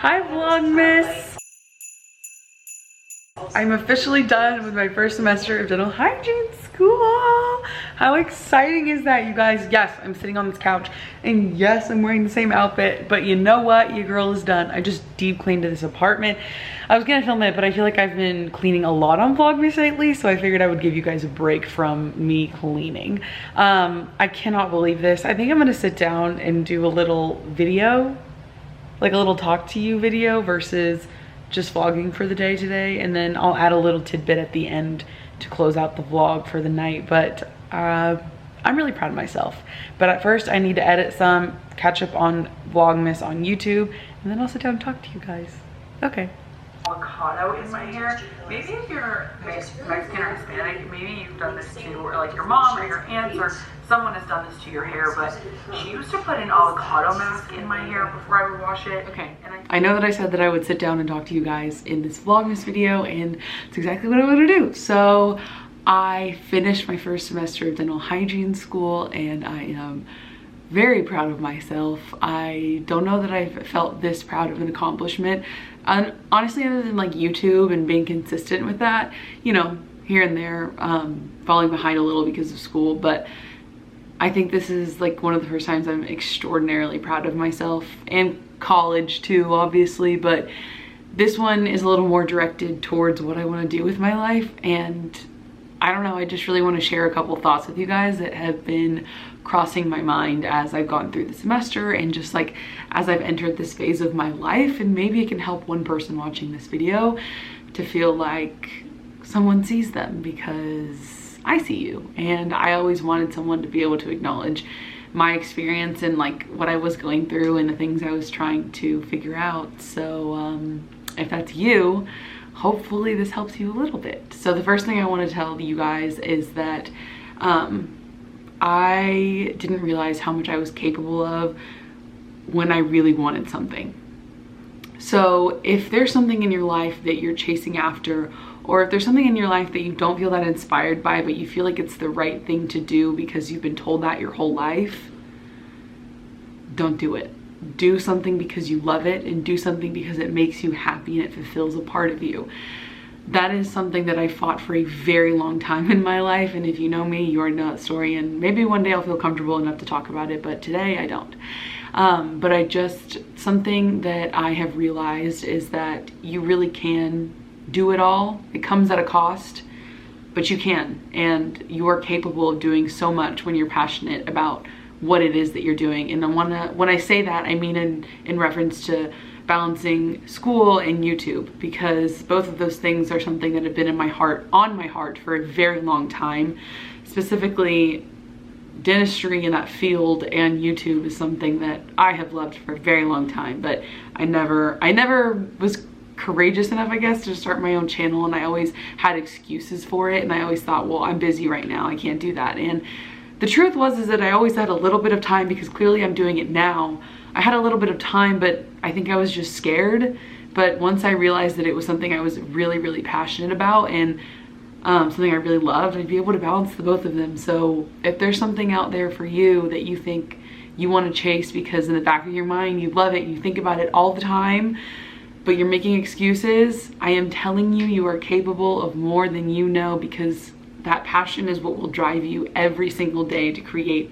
Hi Vlogmas! I'm officially done with my first semester of dental hygiene school. How exciting is that, you guys? Yes, I'm sitting on this couch and yes, I'm wearing the same outfit, but you know what? Your girl is done. I just deep cleaned this apartment. I was gonna film it, but I feel like I've been cleaning a lot on Vlogmas lately, so I figured I would give you guys a break from me cleaning. I cannot believe this. I think I'm gonna sit down and do a little video, like a little talk to you video versus just vlogging for the day today, and then I'll add a little tidbit at the end to close out the vlog for the night. But I'm really proud of myself. But at first I need to edit some, catch up on Vlogmas on YouTube, and then I'll sit down and talk to you guys. Okay. Avocado in my hair. Maybe if you're Mexican or Hispanic, maybe you've done this too, or like your mom or your aunts or someone has done this to your hair, but she used to put an avocado mask in my hair before I would wash it. Okay, and I know that I said that I would sit down and talk to you guys in this Vlogmas video, and it's exactly what I'm gonna do. So I finished my first semester of dental hygiene school and I am very proud of myself. I don't know that I've felt this proud of an accomplishment. Honestly, other than like YouTube and being consistent with that, you know, here and there, falling behind a little because of school, but I think this is like one of the first times I'm extraordinarily proud of myself, and college too, obviously, but this one is a little more directed towards what I want to do with my life. And I don't know, I just really want to share a couple thoughts with you guys that have been crossing my mind as I've gone through the semester and just like as I've entered this phase of my life. And maybe it can help one person watching this video to feel like someone sees them, because I see you, and I always wanted someone to be able to acknowledge my experience and like what I was going through and the things I was trying to figure out. So if that's you, hopefully this helps you a little bit. So the first thing I want to tell you guys is that I didn't realize how much I was capable of when I really wanted something. So if there's something in your life that you're chasing after, or if there's something in your life that you don't feel that inspired by, but you feel like it's the right thing to do because you've been told that your whole life, don't do it. Do something because you love it, and do something because it makes you happy and it fulfills a part of you. That is something that I fought for a very long time in my life, and if you know me, you already know that story, and maybe one day I'll feel comfortable enough to talk about it, but today I don't. But something that I have realized is that you really can do it all. It comes at a cost, but you can, and you are capable of doing so much when you're passionate about what it is that you're doing. And when I say that, I mean in reference to balancing school and YouTube, because both of those things are something that have been on my heart for a very long time. Specifically, dentistry in that field and YouTube is something that I have loved for a very long time, but I never was courageous enough, I guess, to start my own channel, and I always had excuses for it, and I always thought, well, I'm busy right now, I can't do that. And the truth is that I always had a little bit of time, because clearly I'm doing it now. I had a little bit of time, but I think I was just scared. But once I realized that it was something I was really, really passionate about, and something I really loved, I'd be able to balance the both of them. So if there's something out there for you that you think you want to chase because in the back of your mind you love it, you think about it all the time, but you're making excuses, I am telling you, you are capable of more than you know, because that passion is what will drive you every single day to create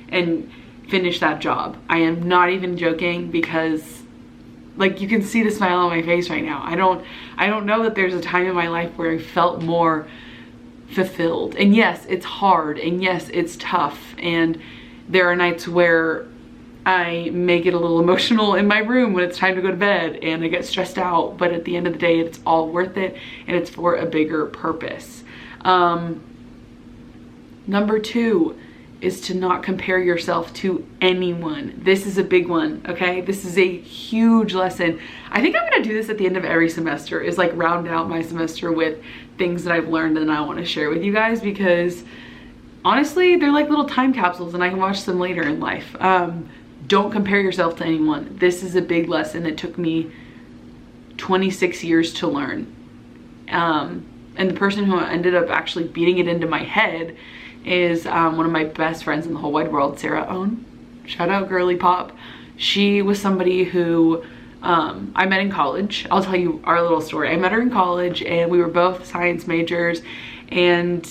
and finish that job. I am not even joking, because like you can see the smile on my face right now. I don't know that there's a time in my life where I felt more fulfilled. And yes, it's hard, and yes, it's tough, and there are nights where I may get a little emotional in my room when it's time to go to bed, and I get stressed out, but at the end of the day, it's all worth it, and it's for a bigger purpose. Number 2 is to not compare yourself to anyone. This is a big one, okay? This is a huge lesson. I think I'm gonna do this at the end of every semester, is like round out my semester with things that I've learned and I wanna share with you guys, because honestly, they're like little time capsules and I can watch them later in life. Don't compare yourself to anyone. This is a big lesson that took me 26 years to learn. And the person who ended up actually beating it into my head is one of my best friends in the whole wide world, Sarah Owen. Shout out girly pop. She was somebody who I met in college. I'll tell you our little story. I met her in college and we were both science majors, and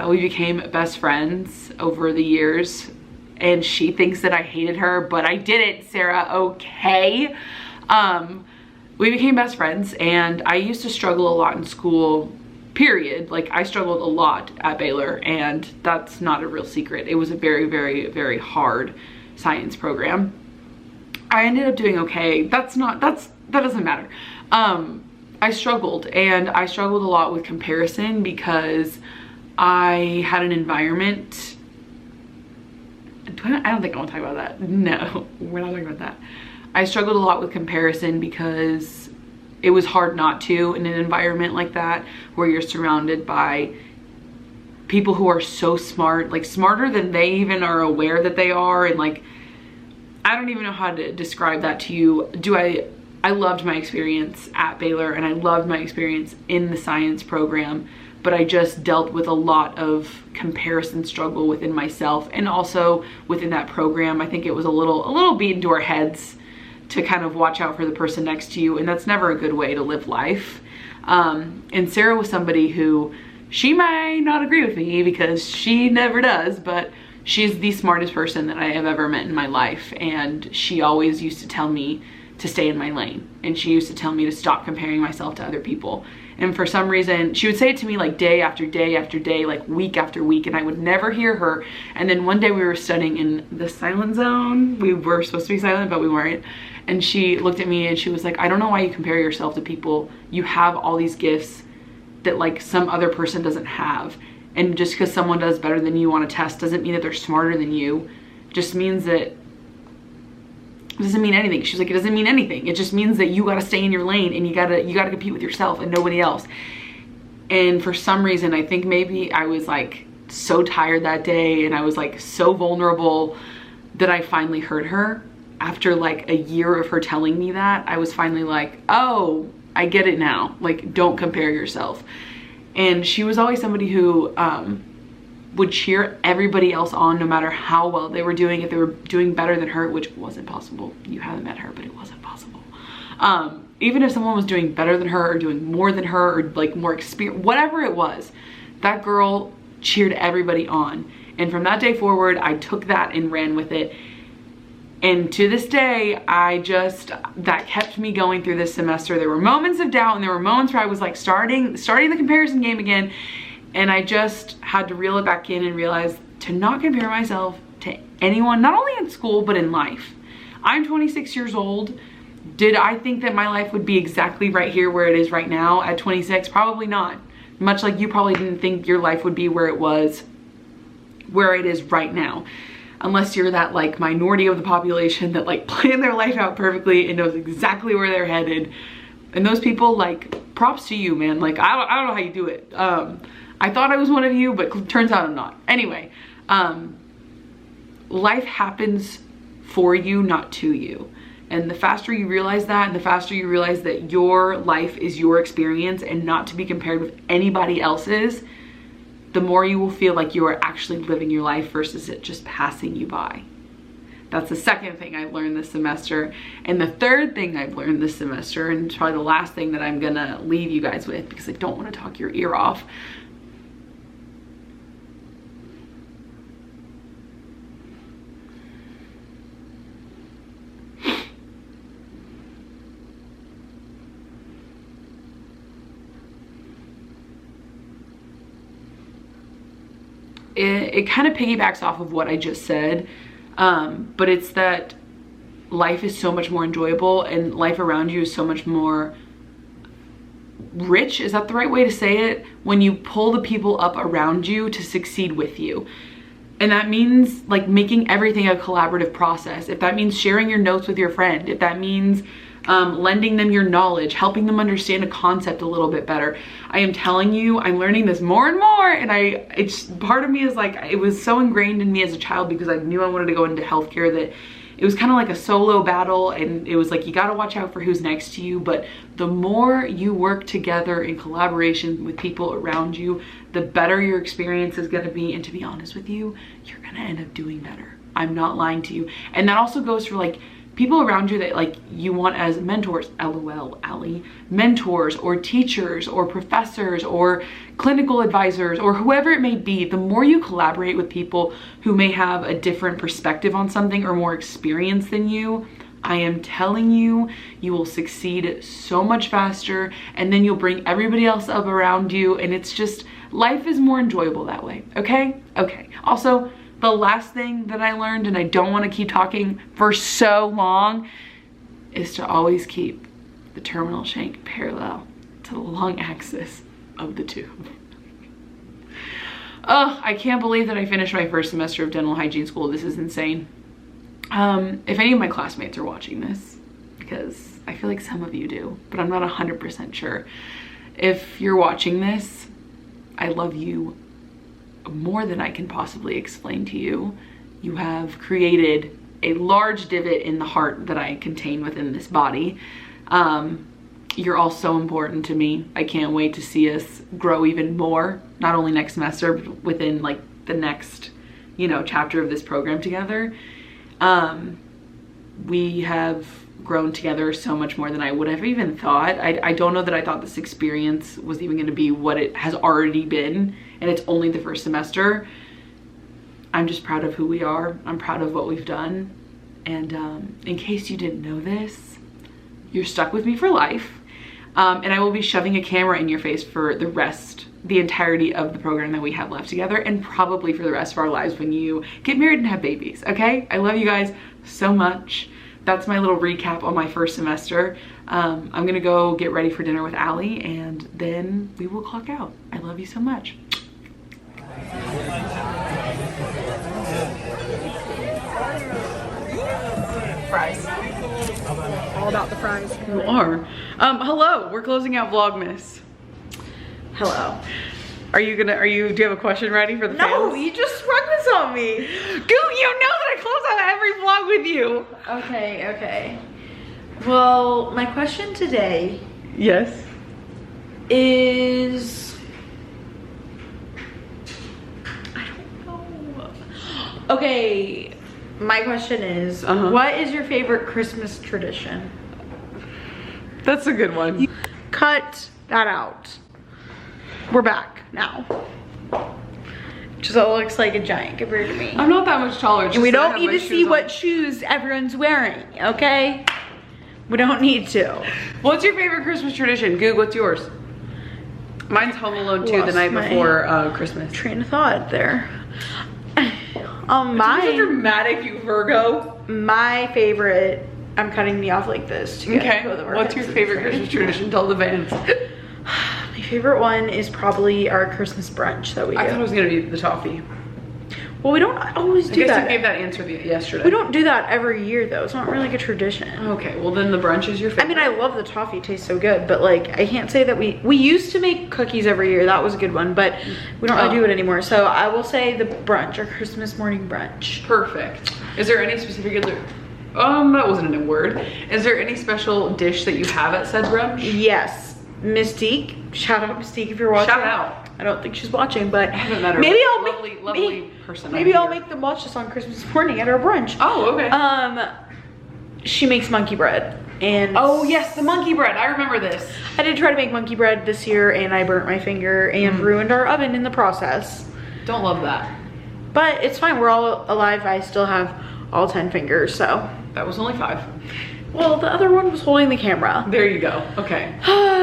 we became best friends over the years. And she thinks that I hated her, but I didn't, Sarah, okay? We became best friends, and I used to struggle a lot in school, period. Like, I struggled a lot at Baylor, and that's not a real secret. It was a very, very, very hard science program. I ended up doing okay. That doesn't matter. I struggled, and I struggled a lot with comparison because I had an environment. I don't think I want to talk about that. No, we're not talking about that. I struggled a lot with comparison because it was hard not to in an environment like that, where you're surrounded by people who are so smart, like smarter than they even are aware that they are. And like, I don't even know how to describe that to you. I loved my experience at Baylor, and I loved my experience in the science program, but I just dealt with a lot of comparison struggle within myself, and also within that program. I think it was a little beat into our heads to kind of watch out for the person next to you, and that's never a good way to live life. And Sarah was somebody who, she might not agree with me because she never does, but she's the smartest person that I have ever met in my life, and she always used to tell me to stay in my lane, and she used to tell me to stop comparing myself to other people. And for some reason, she would say it to me like day after day after day, like week after week, and I would never hear her. And then one day we were studying in the silent zone. We were supposed to be silent, but we weren't. And she looked at me and she was like, I don't know why you compare yourself to people. You have all these gifts that like some other person doesn't have. And just because someone does better than you on a test doesn't mean that they're smarter than you. It just means that, it doesn't mean anything. She's like, it doesn't mean anything. It just means that you gotta stay in your lane, and you gotta compete with yourself and nobody else. And for some reason, I think maybe I was like so tired that day, and I was like so vulnerable, that I finally heard her. After like a year of her telling me that, I was finally like, oh, I get it now. Like, don't compare yourself. And she was always somebody who would cheer everybody else on, no matter how well they were doing. If they were doing better than her, which wasn't possible. You haven't met her, but it wasn't possible. Even if someone was doing better than her, or doing more than her, or like more experience, whatever it was, that girl cheered everybody on. And from that day forward, I took that and ran with it. And to this day, that kept me going through this semester. There were moments of doubt, and there were moments where I was like starting the comparison game again. And I just had to reel it back in and realize to not compare myself to anyone, not only in school, but in life. I'm 26 years old. Did I think that my life would be exactly right here where it is right now at 26? Probably not. Much like you probably didn't think your life would be where it is right now. Unless you're that like minority of the population that like planned their life out perfectly and knows exactly where they're headed. And those people, like, props to you, man. Like, I don't know how you do it. I thought I was one of you, but turns out I'm not. Anyway, life happens for you, not to you. And the faster you realize that, and the faster you realize that your life is your experience and not to be compared with anybody else's, the more you will feel like you are actually living your life versus it just passing you by. That's the second thing I've learned this semester. And the third thing I've learned this semester, and it's probably the last thing that I'm gonna leave you guys with because I don't want to talk your ear off. It kind of piggybacks off of what I just said, but it's that life is so much more enjoyable and life around you is so much more rich. Is that the right way to say it? When you pull the people up around you to succeed with you. And that means like making everything a collaborative process. If that means sharing your notes with your friend, if that means lending them your knowledge, helping them understand a concept a little bit better. I am telling you, I'm learning this more and more, and it's part of me is like, it was so ingrained in me as a child because I knew I wanted to go into healthcare that it was kind of like a solo battle, and it was like, you got to watch out for who's next to you. But the more you work together in collaboration with people around you, the better your experience is going to be. And to be honest with you, you're going to end up doing better. I'm not lying to you. And that also goes for like people around you that like you want as mentors, LOL, Allie, mentors or teachers or professors or clinical advisors or whoever it may be, the more you collaborate with people who may have a different perspective on something or more experience than you, I am telling you, you will succeed so much faster, and then you'll bring everybody else up around you, and it's just, life is more enjoyable that way, okay? Okay. Also, the last thing that I learned, and I don't want to keep talking for so long, is to always keep the terminal shank parallel to the long axis of the tube. Oh, I can't believe that I finished my first semester of dental hygiene school. This is insane. If any of my classmates are watching this, because I feel like some of you do, but I'm not 100% sure. If you're watching this, I love you more than I can possibly explain to you. You have created a large divot in the heart that I contain within this body. You're all so important to me. I can't wait to see us grow even more, not only next semester, but within like the next, you know, chapter of this program together. We have grown together so much more than I would have even thought. I don't know that I thought this experience was even going to be what it has already been, and it's only the first semester. I'm just proud of who we are. I'm proud of what we've done. And in case you didn't know this, you're stuck with me for life. And I will be shoving a camera in your face for the entirety of the program that we have left together, and probably for the rest of our lives when you get married and have babies, okay? I love you guys so much. That's my little recap on my first semester. I'm gonna go get ready for dinner with Allie, and then we will clock out. I love you so much. Fries. All about the fries. You are. Hello, we're closing out Vlogmas. Hello. Do you have a question ready for the fans? No, you just sprung this on me. Dude, you know that I close out every vlog with you. Okay. Well, my question today Yes. is, I don't know. Okay, my question is, what is your favorite Christmas tradition? That's a good one. Cut that out. We're back now. Giselle looks like a giant compared to me. I'm not that much taller. And we don't need to see what shoes everyone's wearing, okay? We don't need to. What's your favorite Christmas tradition? Goog, what's yours? Mine's Home Alone 2 the night before Christmas. Train of thought there. You're so dramatic, you Virgo. My favorite, I'm cutting me off like this. To okay, what's your favorite Christmas tradition? Tell the fans. My favorite one is probably our Christmas brunch that we do. I thought it was gonna be the toffee. Well, we don't always do that. I guess you gave that answer yesterday. We don't do that every year though. It's not really like a tradition. Okay, well then the brunch is your favorite. I mean, I love the toffee. It tastes so good, but like, I can't say that we used to make cookies every year. That was a good one, but we don't really do it anymore. So I will say the brunch, our Christmas morning brunch. Perfect. Is there any specific that wasn't a word. Is there any special dish that you have at said brunch? Yes. Mystique. Shout out Mystique if you're watching. Shout out. I don't think she's watching, but I haven't met her. Maybe I'll lovely person. Maybe I'll make them watch this on Christmas morning at our brunch. Oh, okay. She makes monkey bread, and oh yes, the monkey bread. I remember this. I did try to make monkey bread this year, and I burnt my finger and ruined our oven in the process. Don't love that. But it's fine. We're all alive. I still have all 10 fingers, so. That was only 5. Well, the other one was holding the camera. There you go. Okay.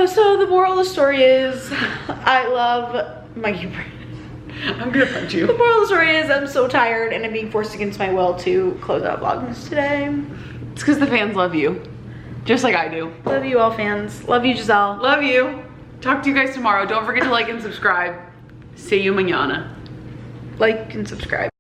So the moral of the story is, I love monkey bread. I'm gonna punch you. The moral of the story is, I'm so tired and I'm being forced against my will to close out Vlogmas today. It's because the fans love you, just like I do. Love you all, fans. Love you, Giselle. Love you. Talk to you guys tomorrow. Don't forget to like and subscribe. See you mañana. Like and subscribe.